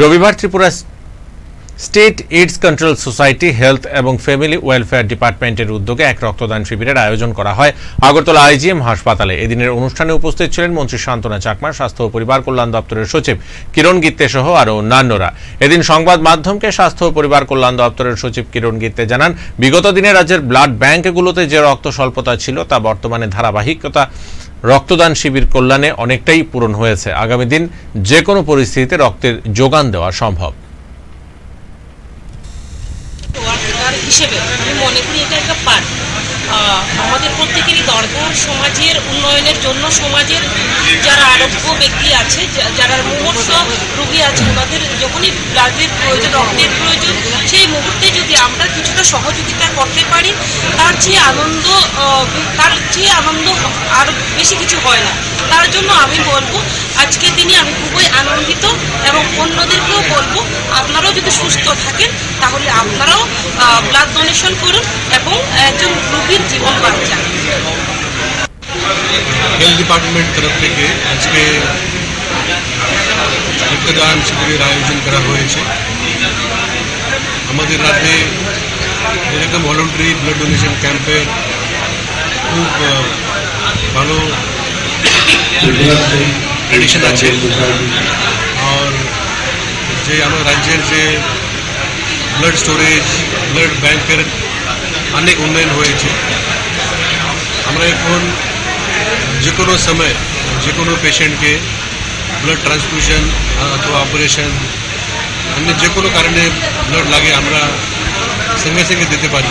রবিবার Tripura state AIDS control society health এবং family welfare ডিপার্টমেন্টের উদ্যোগে এক রক্তদান শিবিরের আয়োজন করা হয় আগরতলা আইজিএম হাসপাতালে। এদিনের অনুষ্ঠানে উপস্থিত ছিলেন মন্ত্রী শান্তনা চাকমা, স্বাস্থ্য ও পরিবার কল্যাণ দপ্তরের সচিব কিরণ গিত্তে সহ আরও অন্যান্যরা। এদিন সংবাদ মাধ্যমকে স্বাস্থ্য ও পরিবার কল্যাণ দপ্তরের সচিব কিরণ গিত্তে জানান, বিগত দিনে রাজ্যের ব্লাড ব্যাংকগুলোতে যে রক্ত স্বল্পতা ছিল তা বর্তমানে ধারাবাহিকতা রক্তদান শিবির কল্যাণে অনেকটাই পূরণ হয়েছে। আগামী দিন যে কোনো পরিস্থিতিতে রক্তের যোগান দেওয়া সম্ভব। হিসেবে আমি মনে করি এটা একটা পার্ট আমাদের প্রত্যেকেরই দরকার সমাজের উন্নয়নের জন্য। সমাজের যারা আরোগ্য ব্যক্তি আছে, যারা মুমূর্ষ রোগী আছে, ওনাদের যখনই ব্লাডের প্রয়োজন, রক্তের প্রয়োজন, সেই মুহূর্তে যদি আমরা কিছুটা সহযোগিতা করতে পারি তার চেয়ে আনন্দ আর বেশি কিছু হয় না। তার জন্য আমি বলবো আজকের দিনে আমি খুবই আনন্দিত এবং অন্যদেরকেও বলবো আপনারাও যদি সুস্থ থাকেন তাহলে আপনারাও ব্লাড ডোনেশন করুন এবং একজন রোগীর জীবন বাঁচান। হেলথ ডিপার্টমেন্ট তরফ থেকে আজকে রক্তদান শিবিরের আয়োজন করা হয়েছে। আমাদের রাজ্যে এরকম ভলান্টারি ব্লাড ডোনেশন ক্যাম্পের খুব ভালো ট্রেডিশন আছে। আর যে আমার রাজ্যের যে ব্লাড স্টোরেজ, ব্লাড ব্যাংকের অনেক উন্নয়ন হয়েছে। আমরা এখন যে কোনো সময় যে কোনো পেশেন্টকে ব্লাড ট্রান্সফিউশন অথবা অপারেশন অন্য যে কোনো কারণে ব্লাড লাগে আমরা সঙ্গে সঙ্গে দিতে পারি।